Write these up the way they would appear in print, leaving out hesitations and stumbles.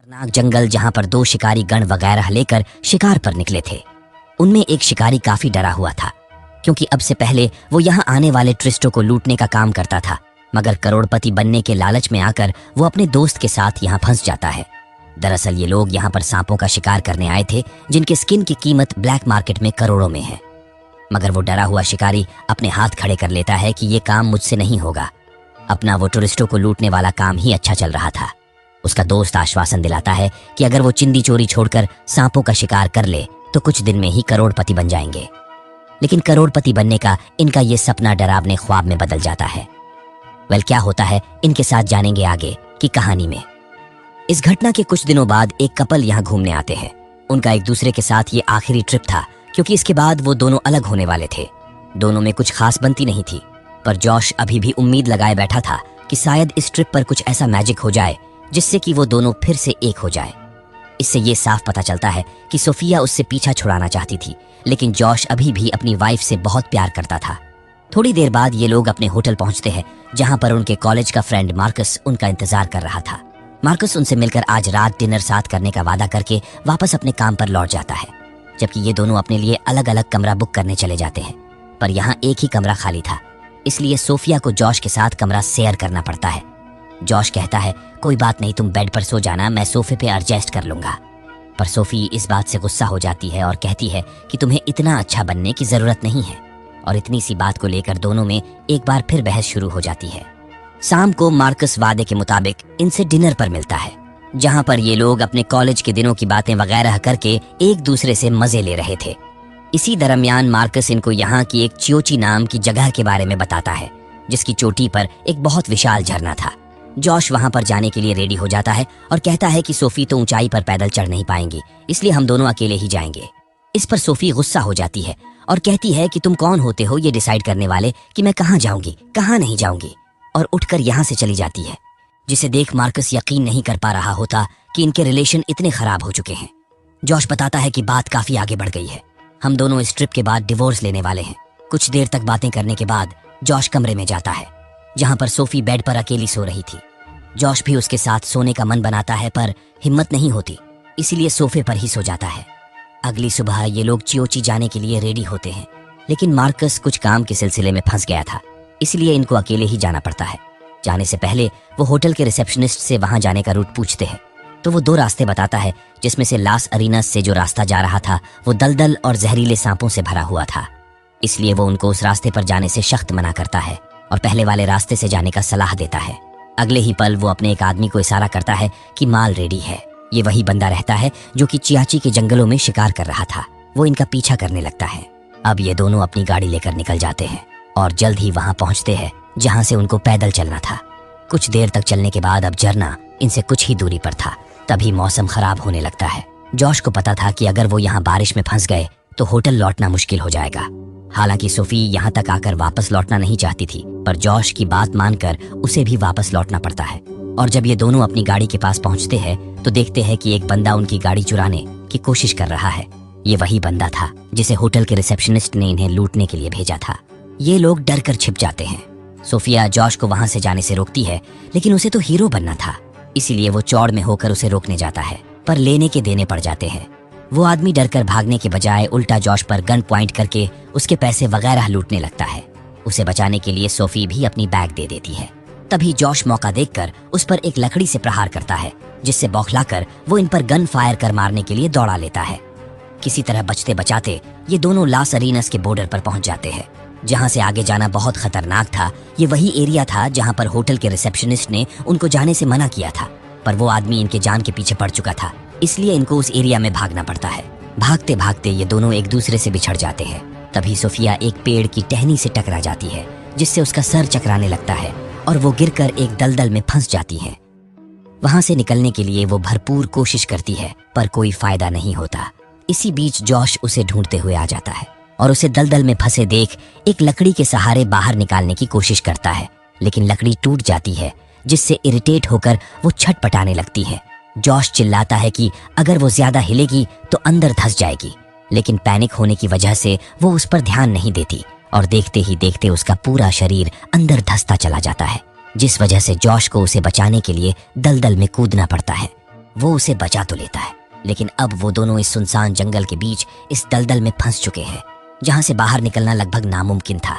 खतरनाक जंगल जहां पर दो शिकारी गण वगैरह लेकर शिकार पर निकले थे। उनमें एक शिकारी काफी डरा हुआ था, क्योंकि अब से पहले वो यहाँ आने वाले टूरिस्टों को लूटने का काम करता था, मगर करोड़पति बनने के लालच में आकर वो अपने दोस्त के साथ यहाँ फंस जाता है। दरअसल ये लोग यहाँ पर सांपों का शिकार करने आए थे, जिनके स्किन की कीमत ब्लैक मार्केट में करोड़ों में है। मगर वो डरा हुआ शिकारी अपने हाथ खड़े कर लेता है कि ये काम मुझसे नहीं होगा। अपना वो टूरिस्टों को लूटने वाला काम ही अच्छा चल रहा था। उसका दोस्त आश्वासन दिलाता है कि अगर वो चिंदी चोरी छोड़कर सांपों का शिकार कर ले तो कुछ दिन में ही करोड़पति बन जाएंगे। लेकिन करोड़पति बनने का इनका ये सपना डरावने ख्वाब में बदल जाता है। क्या होता है इनके साथ जानेंगे आगे की कहानी में। इस घटना के कुछ दिनों बाद एक कपल यहाँ घूमने आते हैं। उनका एक दूसरे के साथ ये आखिरी ट्रिप था, क्योंकि इसके बाद वो दोनों अलग होने वाले थे। दोनों में कुछ खास बनती नहीं थी, पर जॉश अभी भी उम्मीद लगाए बैठा था कि शायद इस ट्रिप पर कुछ ऐसा मैजिक हो जाए जिससे कि वो दोनों फिर से एक हो जाए। इससे ये साफ पता चलता है कि सोफिया उससे पीछा छुड़ाना चाहती थी, लेकिन जॉश अभी भी अपनी वाइफ से बहुत प्यार करता था। थोड़ी देर बाद ये लोग अपने होटल पहुंचते हैं, जहां पर उनके कॉलेज का फ्रेंड मार्कस उनका इंतजार कर रहा था। मार्कस उनसे मिलकर आज रात डिनर साथ करने का वादा करके वापस अपने काम पर लौट जाता है, जबकि ये दोनों अपने लिए अलग अलग कमरा बुक करने चले जाते हैं। पर यहाँ एक ही कमरा खाली था, इसलिए सोफिया को जॉश के साथ कमरा शेयर करना पड़ता है। जॉश कहता है, कोई बात नहीं, तुम बेड पर सो जाना, मैं सोफे पे एडजस्ट कर लूंगा। पर सोफी इस बात से गुस्सा हो जाती है और कहती है कि तुम्हें इतना अच्छा बनने की जरूरत नहीं है। और इतनी सी बात को लेकर दोनों में एक बार फिर बहस शुरू हो जाती है। शाम को मार्कस वादे के मुताबिक इनसे डिनर पर मिलता है, जहां पर ये लोग अपने कॉलेज के दिनों की बातें वगैरह करके एक दूसरे से मजे ले रहे थे। इसी दरमियान मार्कस इनको यहाँ की एक चियोची नाम की जगह के बारे में बताता है, जिसकी चोटी पर एक बहुत विशाल झरना था। जॉश वहां पर जाने के लिए रेडी हो जाता है और कहता है कि सोफी तो ऊंचाई पर पैदल चढ़ नहीं पाएंगी, इसलिए हम दोनों अकेले ही जाएंगे। इस पर सोफी गुस्सा हो जाती है और कहती है कि तुम कौन होते हो ये डिसाइड करने वाले कि मैं कहाँ जाऊंगी कहाँ नहीं जाऊंगी, और उठकर यहाँ से चली जाती है, जिसे देख मार्कस यकीन नहीं कर पा रहा होता कि इनके रिलेशन इतने खराब हो चुके हैं। जॉश बताता है कि बात काफी आगे बढ़ गई है, हम दोनों इस ट्रिप के बाद डिवोर्स लेने वाले हैं। कुछ देर तक बातें करने के बाद जॉश कमरे में जाता है, जहां पर सोफी बेड पर अकेली सो रही थी। जॉश भी उसके साथ सोने का मन बनाता है, पर हिम्मत नहीं होती, इसीलिए सोफे पर ही सो जाता है। अगली सुबह ये लोग चियोची जाने के लिए रेडी होते हैं, लेकिन मार्कस कुछ काम के सिलसिले में फंस गया था, इसलिए इनको अकेले ही जाना पड़ता है। जाने से पहले वो होटल के रिसेप्शनिस्ट से वहां जाने का रूट पूछते हैं, तो वो दो रास्ते बताता है, जिसमें से लास अरीनास से जो रास्ता जा रहा था वो दलदल और जहरीले सांपों से भरा हुआ था। इसलिए वो उनको उस रास्ते पर जाने से सख्त मना करता है और पहले वाले रास्ते से जाने का सलाह देता है। अगले ही पल वो अपने एक आदमी को इशारा करता है कि माल रेडी है। ये वही बंदा रहता है जो कि चियाची के जंगलों में शिकार कर रहा था। वो इनका पीछा करने लगता है। अब ये दोनों अपनी गाड़ी लेकर निकल जाते हैं और जल्द ही वहां पहुंचते हैं जहां से उनको पैदल चलना था। कुछ देर तक चलने के बाद अब झरना इनसे कुछ ही दूरी पर था। तभी मौसम खराब होने लगता है। जॉश को पता था कि अगर वो यहाँ बारिश में फंस गए तो होटल लौटना मुश्किल हो जाएगा। हालांकि सोफी यहाँ तक आकर वापस लौटना नहीं चाहती थी, पर जॉश की बात मानकर उसे भी वापस लौटना पड़ता है। और जब ये दोनों अपनी गाड़ी के पास पहुंचते हैं तो देखते हैं कि एक बंदा उनकी गाड़ी चुराने की कोशिश कर रहा है। ये वही बंदा था जिसे होटल के रिसेप्शनिस्ट ने इन्हें लूटने के लिए भेजा था। ये लोग डर कर छिप जाते हैं। सोफिया जॉश को वहां से जाने से रोकती है, लेकिन उसे तो हीरो बनना था, इसीलिए वो चौड़ में होकर उसे रोकने जाता है, पर लेने के देने पड़ जाते हैं। वो आदमी डरकर भागने के बजाय उल्टा जॉश पर गन पॉइंट करके उसके पैसे वगैरह लूटने लगता है। उसे बचाने के लिए सोफी भी अपनी बैग दे देती है। तभी जॉश मौका देखकर उस पर एक लकड़ी से प्रहार करता है, जिससे बौखलाकर वो इन पर गन फायर कर मारने के लिए दौड़ा लेता है। किसी तरह बचते बचाते ये दोनों लास अरीनास के बॉर्डर पर पहुंच जाते हैं, जहां से आगे जाना बहुत खतरनाक था। ये वही एरिया था जहां पर होटल के रिसेप्शनिस्ट ने उनको जाने से मना किया था, पर वो आदमी इनके जान के पीछे पड़ चुका था, इसलिए इनको उस एरिया में भागना पड़ता है। भागते भागते ये दोनों एक दूसरे से बिछड़ जाते हैं। तभी सोफिया एक पेड़ की टहनी से टकरा जाती है, जिससे उसका सर चकराने लगता है और वो गिरकर एक दलदल में फंस जाती है। वहां से निकलने के लिए वो भरपूर कोशिश करती है, पर कोई फायदा नहीं होता। इसी बीच जॉश उसे ढूंढते हुए आ जाता है और उसे दलदल में फंसे देख एक लकड़ी के सहारे बाहर निकालने की कोशिश करता है, लेकिन लकड़ी टूट जाती है, जिससे इरिटेट होकर वो छटपटाने लगती है। जॉश चिल्लाता है कि अगर वो ज्यादा हिलेगी तो अंदर धंस जाएगी, लेकिन पैनिक होने की वजह से वो उस पर ध्यान नहीं देती और देखते ही देखते उसका पूरा शरीर अंदर धंसता चला जाता है, जिस वजह से जॉश को उसे बचाने के लिए दलदल में कूदना पड़ता है। वो उसे बचा तो लेता है, लेकिन अब वो दोनों इस सुनसान जंगल के बीच इस दलदल में फंस चुके हैं जहां से बाहर निकलना लगभग नामुमकिन था।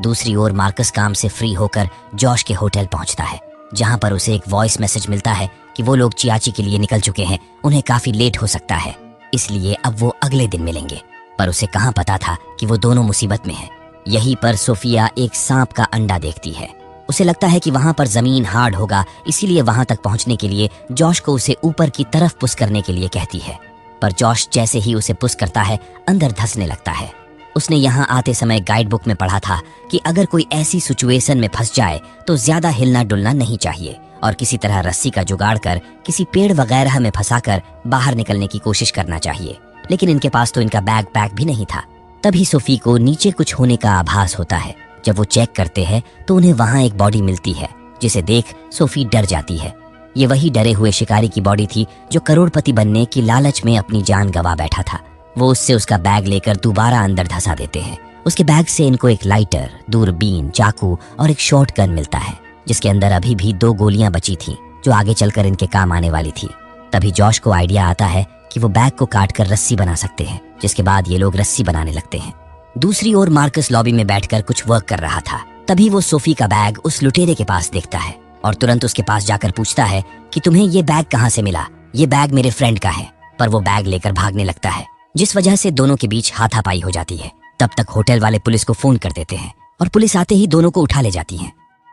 दूसरी ओर मार्कस काम से फ्री होकर जॉश के होटल पहुंचता है, जहां पर उसे एक वॉइस मैसेज मिलता है कि वो लोग चियाची के लिए निकल चुके हैं, उन्हें काफी लेट हो सकता है, इसलिए अब वो अगले दिन मिलेंगे। पर उसे कहां पता था कि वो दोनों मुसीबत में हैं। यहीं पर सोफिया एक सांप का अंडा देखती है। उसे लगता है कि वहां पर जमीन हार्ड होगा, इसीलिए वहां तक पहुंचने के लिए जॉश को उसे ऊपर की तरफ पुश करने के लिए कहती है। पर जॉश जैसे ही उसे पुश करता है, अंदर धंसने लगता है। उसने यहाँ आते समय गाइड बुक में पढ़ा था कि अगर कोई ऐसी सिचुएशन में फंस जाए तो ज्यादा हिलना डुलना नहीं चाहिए और किसी तरह रस्सी का जुगाड़ कर किसी पेड़ वगैरह में फंसाकर बाहर निकलने की कोशिश करना चाहिए। लेकिन इनके पास तो इनका बैग पैक भी नहीं था। तभी सोफी को नीचे कुछ होने का आभास होता है। जब वो चेक करते हैं तो उन्हें वहां एक बॉडी मिलती है, जिसे देख सोफी डर जाती है। ये वही डरे हुए शिकारी की बॉडी थी जो करोड़पति बनने की लालच में अपनी जान गंवा बैठा था। वो उससे उसका बैग लेकर दोबारा अंदर धंसा देते हैं। उसके बैग से इनको एक लाइटर, दूरबीन, चाकू और एक शॉर्ट गन मिलता है, जिसके अंदर अभी भी 2 गोलियां बची थीं, जो आगे चलकर इनके काम आने वाली थी। तभी जॉश को आइडिया आता है कि वो बैग को काटकर रस्सी बना सकते हैं, जिसके बाद ये लोग रस्सी बनाने लगते हैं। दूसरी ओर मार्कस लॉबी में बैठकर कुछ वर्क कर रहा था। तभी वो सोफी का बैग उस लुटेरे के पास देखता है और तुरंत उसके पास जाकर पूछता है कि तुम्हें ये बैग कहाँ से मिला? ये बैग मेरे फ्रेंड का है। पर वो बैग लेकर भागने लगता है, जिस वजह से दोनों के बीच हाथापाई हो जाती है। तब तक होटल वाले पुलिस को फोन कर देते हैं और पुलिस आते ही दोनों को उठा ले जाती है।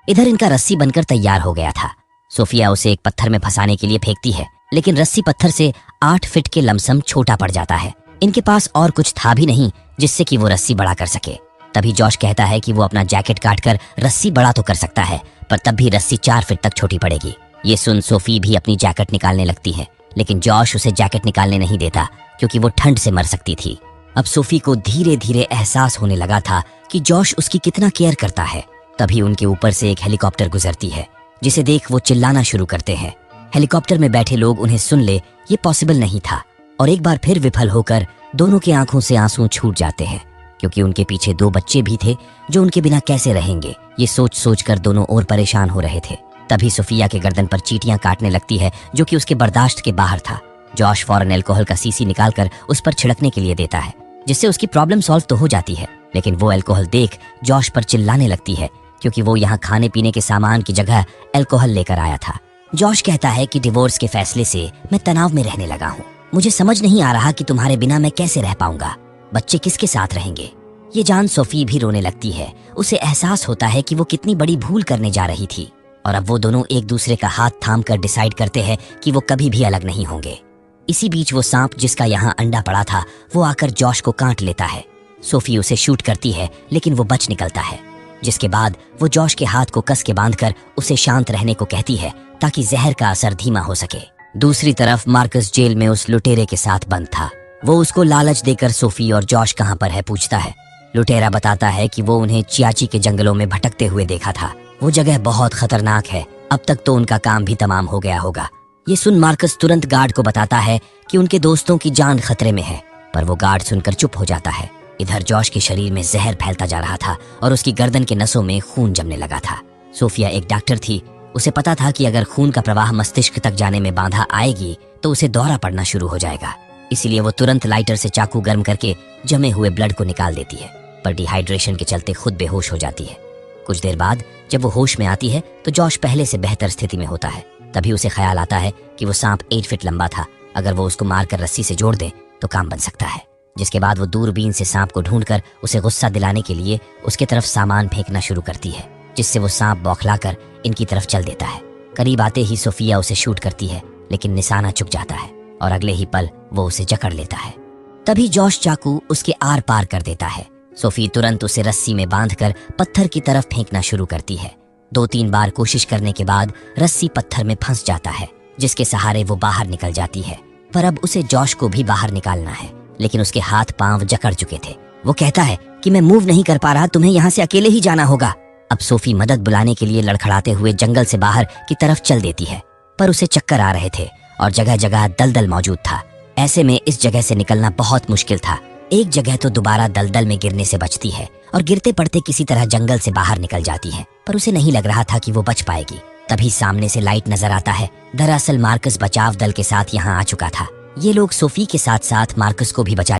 इधर इनका रस्सी बनकर तैयार हो गया था। सोफिया उसे एक पत्थर में फंसाने के लिए फेंकती है, लेकिन रस्सी पत्थर से 8 फीट के लमसम छोटा पड़ जाता है। इनके पास और कुछ था भी नहीं जिससे कि वो रस्सी बड़ा कर सके। तभी जॉश कहता है कि वो अपना जैकेट काटकर रस्सी बड़ा तो कर सकता है, पर तब भी रस्सी 4 फीट तक छोटी पड़ेगी। ये सुन सोफी भी अपनी जैकेट निकालने लगती है, लेकिन जॉश उसे जैकेट निकालने नहीं देता क्योंकि वो ठंड से मर सकती थी। अब सोफी को धीरे धीरे एहसास होने लगा था कि जॉश उसकी कितना केयर करता है। तभी उनके ऊपर से एक हेलीकॉप्टर गुजरती है, जिसे देख वो चिल्लाना शुरू करते हैं। हेलीकॉप्टर में बैठे लोग उन्हें सुन ले ये पॉसिबल नहीं था और एक बार फिर विफल होकर दोनों की आंखों से आंसू छूट जाते हैं, क्योंकि उनके पीछे 2 बच्चे भी थे जो उनके बिना कैसे रहेंगे, ये सोच सोच कर दोनों और परेशान हो रहे थे। तभी सोफिया के गर्दन पर चींटियां काटने लगती है, जो कि उसके बर्दाश्त के बाहर था। जॉश फौरन अल्कोहल का सीसी निकालकर उस पर छिड़कने के लिए देता है, जिससे उसकी प्रॉब्लम सॉल्व तो हो जाती है। लेकिन वो अल्कोहल देख जॉश पर चिल्लाने लगती है, क्योंकि वो यहाँ खाने पीने के सामान की जगह अल्कोहल लेकर आया था। जॉश कहता है कि डिवोर्स के फैसले से मैं तनाव में रहने लगा हूँ। मुझे समझ नहीं आ रहा कि तुम्हारे बिना मैं कैसे रह पाऊंगा। बच्चे किसके साथ रहेंगे? ये जान सोफी भी रोने लगती है। उसे एहसास होता है कि वो कितनी बड़ी भूल करने जा रही थी और अब वो दोनों एक दूसरे का हाथ थाम कर डिसाइड करते हैं कि वो कभी भी अलग नहीं होंगे। इसी बीच वो सांप जिसका यहाँ अंडा पड़ा था, वो आकर जॉश को काट लेता है। सोफी उसे शूट करती है, लेकिन वो बच निकलता है, जिसके बाद वो जॉश के हाथ को कस के बांधकर उसे शांत रहने को कहती है ताकि जहर का असर धीमा हो सके। दूसरी तरफ मार्कस जेल में उस लुटेरे के साथ बंद था। वो उसको लालच देकर सोफी और जॉश कहाँ पर है पूछता है। लुटेरा बताता है कि वो उन्हें चियाची के जंगलों में भटकते हुए देखा था। वो जगह बहुत खतरनाक है, अब तक तो उनका काम भी तमाम हो गया होगा। ये सुन मार्कस तुरंत गार्ड को बताता है कि उनके दोस्तों की जान खतरे में है, पर वो गार्ड सुनकर चुप हो जाता है। इधर जॉश के शरीर में जहर फैलता जा रहा था और उसकी गर्दन के नसों में खून जमने लगा था। सोफिया एक डॉक्टर थी, उसे पता था कि अगर खून का प्रवाह मस्तिष्क तक जाने में बाधा आएगी तो उसे दौरा पड़ना शुरू हो जाएगा। इसीलिए वो तुरंत लाइटर से चाकू गर्म करके जमे हुए ब्लड को निकाल देती है, पर डिहाइड्रेशन के चलते खुद बेहोश हो जाती है। कुछ देर बाद जब वो होश में आती है तो जॉश पहले से बेहतर स्थिति में होता है। तभी उसे ख्याल आता है कि वो सांप 8 फीट लंबा था, अगर वो उसको मारकर रस्सी से जोड़ दे तो काम बन सकता है। जिसके बाद वो दूरबीन से सांप को ढूंढकर उसे गुस्सा दिलाने के लिए उसके तरफ सामान फेंकना शुरू करती है, जिससे वो सांप बौखलाकर इनकी तरफ चल देता है। करीब आते ही सोफिया उसे शूट करती है, लेकिन निशाना चुक जाता है और अगले ही पल वो उसे जकड़ लेता है। तभी जॉश चाकू उसके आर पार कर देता है। सोफी तुरंत उसे रस्सी में बांधकर पत्थर की तरफ फेंकना शुरू करती है। 2-3 बार कोशिश करने के बाद रस्सी पत्थर में फंस जाता है, जिसके सहारे वो बाहर निकल जाती है। पर अब उसे जॉश को भी बाहर निकालना है, लेकिन उसके हाथ पांव जकड़ चुके थे। वो कहता है कि मैं मूव नहीं कर पा रहा, तुम्हें यहाँ से अकेले ही जाना होगा। अब सोफी मदद बुलाने के लिए लड़खड़ाते हुए जंगल से बाहर की तरफ चल देती है, पर उसे चक्कर आ रहे थे और जगह जगह दलदल मौजूद था। ऐसे में इस जगह से निकलना बहुत मुश्किल था। एक जगह तो दोबारा दलदल में गिरने से बचती है और गिरते पड़ते किसी तरह जंगल से बाहर निकल जाती है, पर उसे नहीं लग रहा था कि वो बच पाएगी। तभी सामने से लाइट नजर आता है। दरअसल मार्कस बचाव दल के साथ यहाँ आ चुका था। ये लोग सोफी के साथ साथ मार्कस को भी बचा